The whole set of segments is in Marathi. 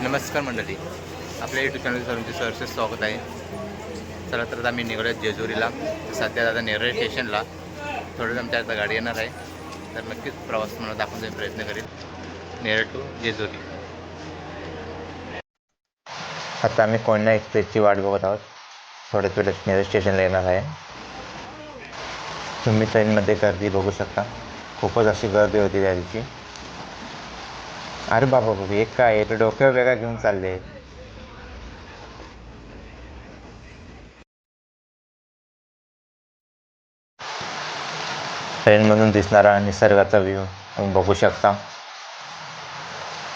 नमस्कार मंडळी, आपल्या यूट्यूब चॅनल सर्वांचे सहर्ष स्वागत आहे. चला तर आम्ही निघालो जेजुरीला. सध्या आता नेरळ स्टेशनला थोडं आमच्या आता गाडी येणार आहे, तर नक्कीच प्रवास मला दाखवण्याचा प्रयत्न करेल. नेरळ टू जेजुरी. आता आम्ही कोयना एक्सप्रेसची वाट बघत आहोत. थोड्याच वेळात नेरळ स्टेशनला येणार आहे. तुम्ही ट्रेनमध्ये गर्दी बघू शकता. खूपच अशी गर्दी होती त्या दिवशी. अरे बाबा बाबा, एक काय आहे, डोक्यावर वेगळा घेऊन चालले. ट्रेनमधून दिसणारा निसर्गाचा व्ह्यू तुम्ही बघू शकता.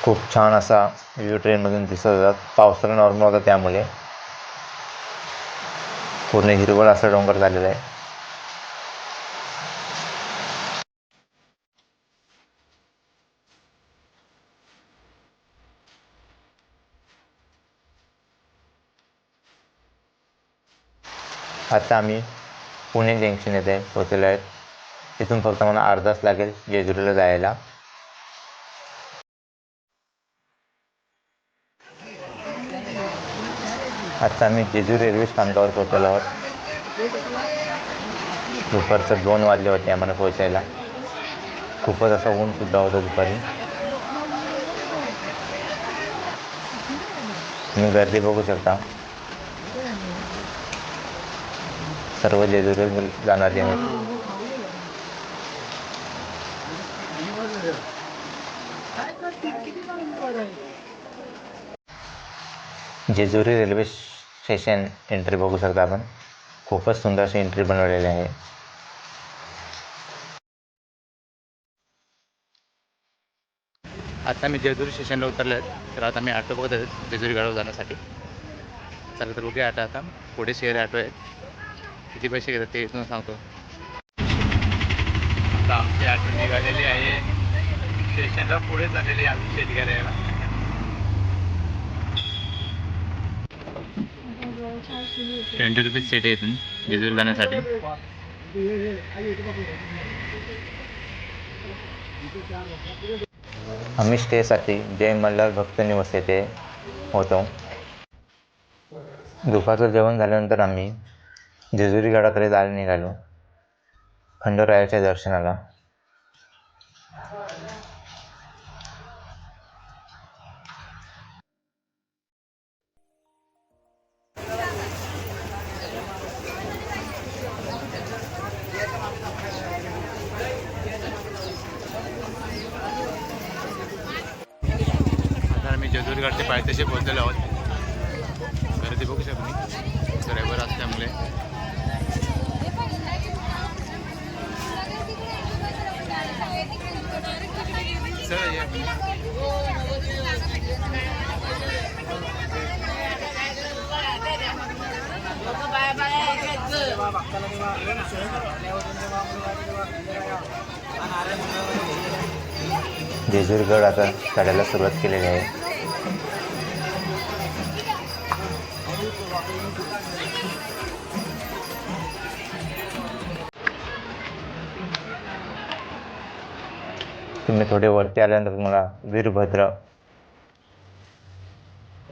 खूप छान असा व्ह्यू ट्रेनमधून दिसत होता. पावसाळा नॉर्मल होता, त्यामुळे पूर्ण हिरवळ असा डोंगर झालेला आहे. आता आम्ही पुणे जंक्शन येथे पोहोचलेलो आहे. तिथून फक्त मला अर्धा तास लागेल जेजुरीला जायला. आता आम्ही जेजुरी रेल्वे स्थानकावर पोहोचलेलो आहोत. दुपारचं 2 वाजले होते आम्हाला पोहोचायला. खूपच असं ऊन सुद्धा होतं दुपारी. तुम्ही गर्दी बघू शकता. सर्व जेजुरीला जाणारे आहेत. जेजुरी रेल्वे स्टेशन एंट्री बघू शकता आपण. खूपच सुंदर अशी एंट्री बनवलेली आहे. आता मी जेजुरी स्टेशनला उतरले आहेत. तर आता मी ऑटो बघत आहे जेजुरी गाडीवर जाण्यासाठी. चला तर बघूया आता पुढे शेअर ऑटो आहेत, किती पैसे घेतात ते इथून सांगतो. आता आमची ऑटो निघालेली आहे. स्टेशनला पुढे झालेली आहे आम्ही शेतकऱ्याला. 20 रुपीज सीट आहे इथून जेजुरी जाण्यासाठी. आम्ही स्टेसाठी जय मल्हार भक्त निवास येथे होतो. दुपारचं जेवण झाल्यानंतर आम्ही जेजुरी गडाकडे जायला निघालो खंडोरायाच्या दर्शनाला. आता आम्ही जेजुरी गडचे पायथ्याशी पोहोचलेलो आहोत. गर्दी बघू शकतो मी, ड्रायव्हर असल्यामुळे. जेजुरीगड आता चढायला सुरुवात केलेली आहे. तुम्ही थोडे वरती आल्यानंतर मला वीरभद्र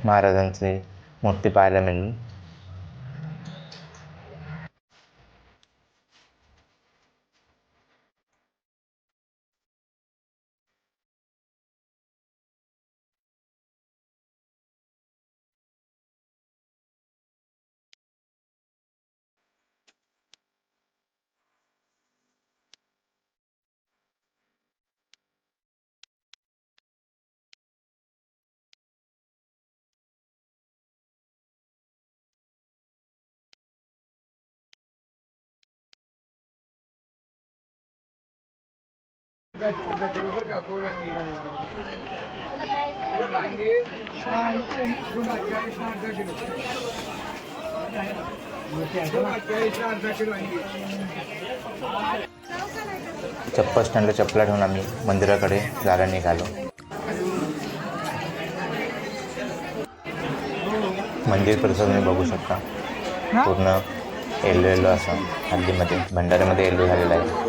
महाराजांची मूर्ती पाहायला मिळेल. चप्पल स्टँडला चपला ठेवून आम्ही मंदिराकडे जायला निघालो. मंदिर परिसर तुम्ही बघू शकता. पूर्ण येलो असं हल्लीमध्ये भंडाऱ्यामध्ये येलो झालेला आहे.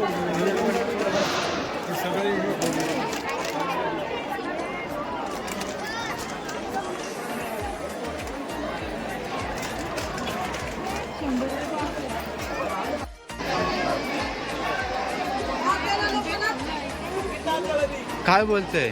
काय बोलतोय?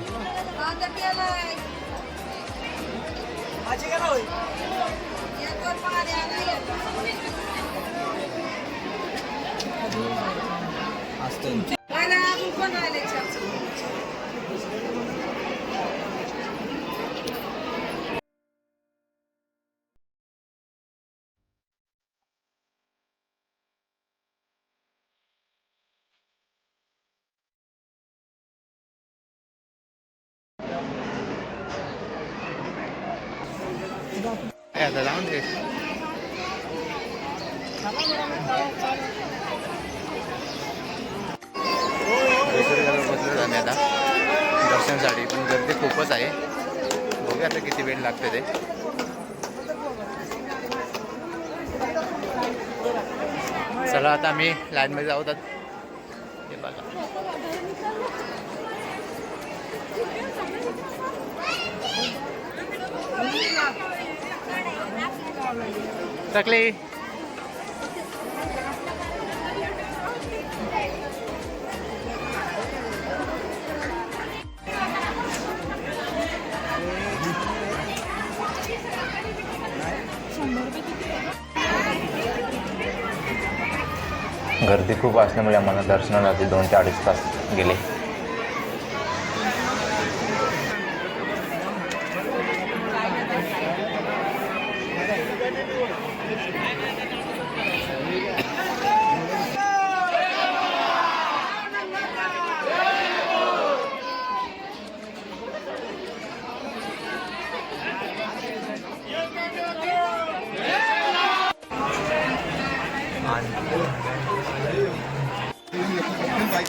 आता लावून दे. बसलो आम्ही आता दर्शनासाठी, पण गर्दी खूपच आहे. बघूया आता किती वेळ लागते ते. चला आता आम्ही लाईनमध्ये जाऊ. हे बघा टाकले. गर्दी खूप असल्यामुळे आम्हाला दर्शनाला 2 ते 2.5 तास गेले.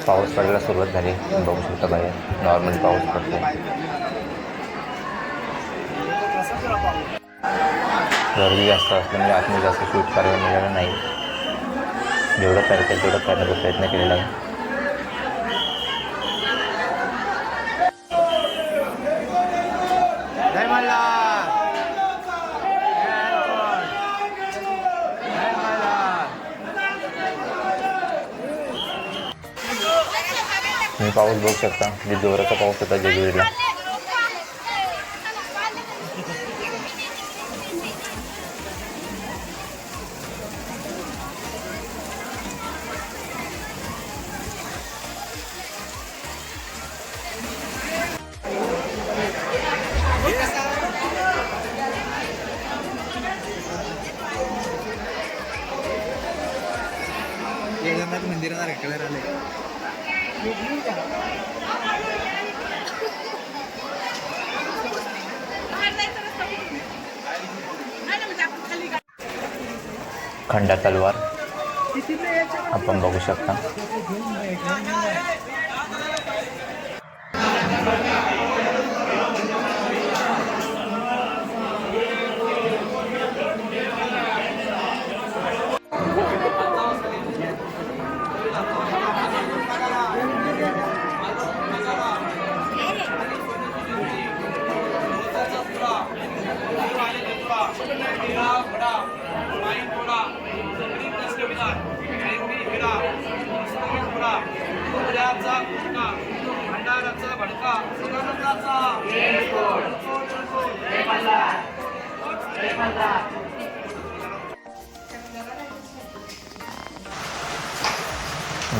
पाऊस पडायला सुरुवात झाली. बघू शकता बाहेर नॉर्मल पाऊस पडतो. गर्दी जास्त असल्यामुळे आतमध्ये जास्त शूट करायला मिळालं नाही. जेवढं करता येईल तेवढं करण्याचा प्रयत्न केलेला आहे. तुम्ही पाऊस बघू शकता. जे जोराचा पाऊस होता जेजुरीला. मंदिराला कलर आले. खंडा तलवार आपण बघू शकता.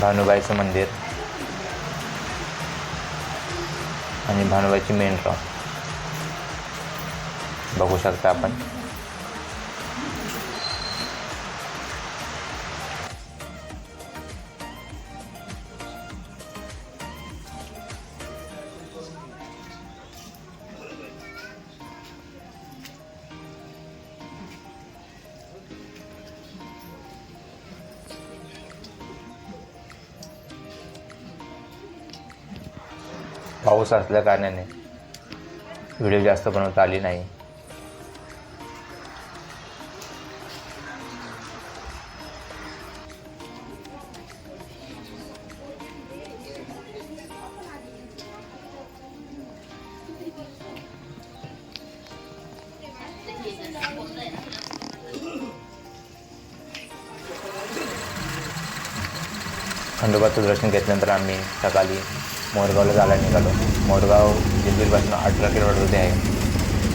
भानुबाईचं मंदिर आणि भानुबाईची मेन रॉ बघू शकता आपण. पाऊस असल्या कारणाने व्हिडिओ जास्त बनवता आली नाही. खंडोबाचं दर्शन घेतल्यानंतर आम्ही सकाळी मोरगावला जायला निघालो. मोरगाव जेजुरीपासून 18 किलोमीटरमध्ये आहे.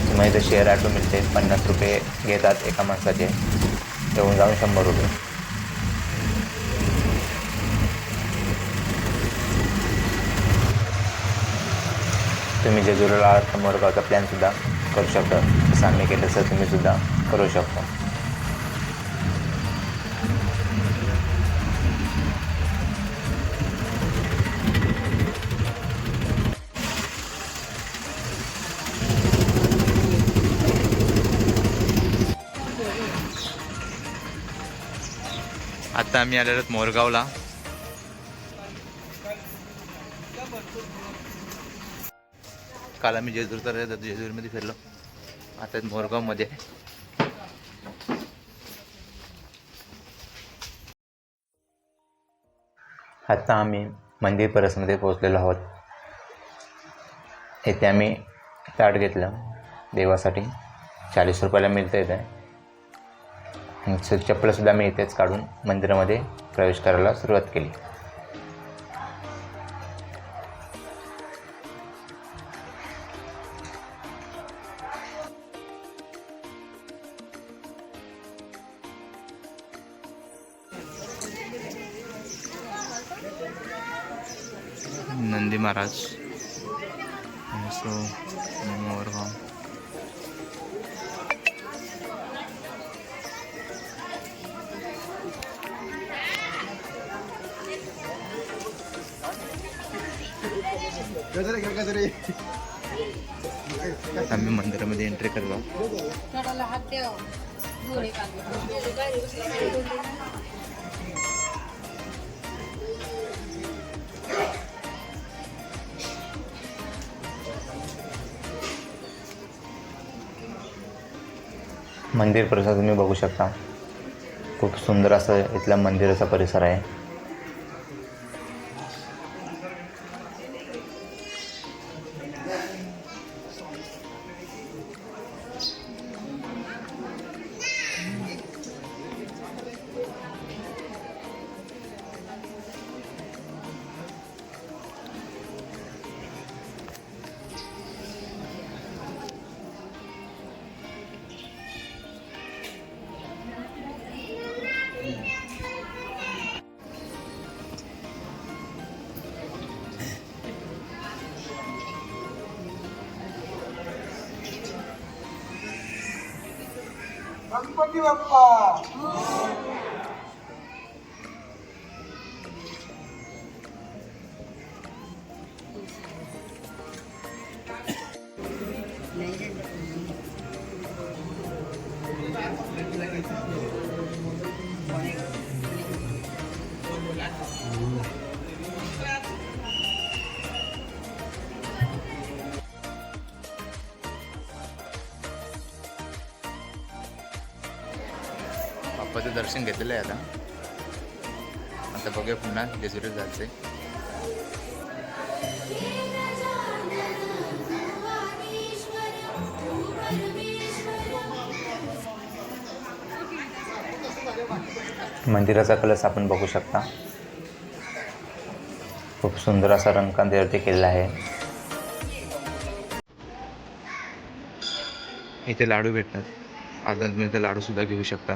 तुम्हाला इथं शेअर ॲटो मिळते. 50 रुपये घेतात एका माणसाचे, येऊन जाऊन 100 रुपये. तुम्ही जेजुरीला आलात तर मोरगावचा प्लॅनसुद्धा करू शकता. जसं आम्ही केलं तसं तुम्हीसुद्धा करू शकता. आता आम्ही आलेलो आहोत मोरगावला. काल आम्ही जेजुरीमध्ये फिरलो. आता मोरगावमध्ये आहे. आता आम्ही मंदिर परिसरामध्ये पोहोचलेलो आहोत. येथे आम्ही ताट घेतलं देवासाठी. 40 रुपयाला मिळतं इथे. आणि चप्पलसुद्धा मी इथेच काढून मंदिरामध्ये प्रवेश करायला सुरुवात केली. नंदी महाराज मोरगाव. आम्ही मंदिरामध्ये एंट्री करलो. मंदिर परिसर तुम्ही बघू शकता. खूप सुंदर असं इथला मंदिराचा परिसर आहे. गणपती बाप्पा. बाप्पाचं दर्शन घेतलेलं आहे. आता बघूया पुन्हा जेजुरीला जायचं आहे. मंदिराचा कलश आपण बघू शकता. खूप सुंदर असा रंगकांतीवरती केलेला आहे. इथे लाडू भेटतात. आता तुम्ही इथे लाडू सुद्धा घेऊ शकता.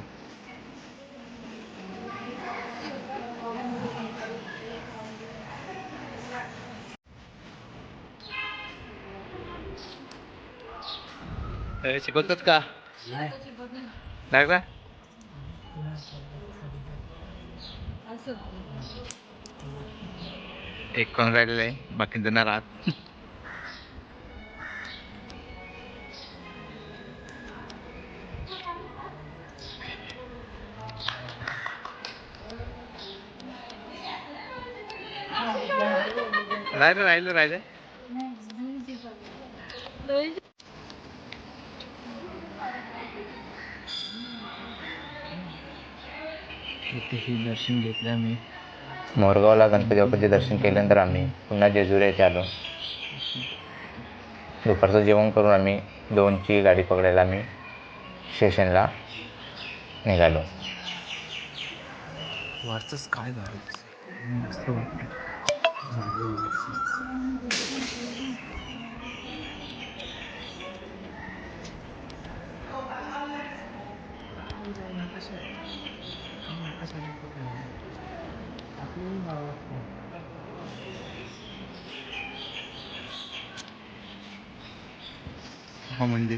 शिकवतात का नाही का? एक कोण राहिलेलं आहे, बाकी देणार आहात. राहिलं इथेही दर्शन घेतलं आम्ही. मोरगावला गणपती बाप्पाचे दर्शन केल्यानंतर आम्ही पुन्हा जेजुरी येथे आलो. दुपारचं जेवण करून आम्ही 2ची गाडी पकडायला आम्ही स्टेशनला निघालो. वरचंच काय झालं? मस्त वाटतं. हा म्हणजे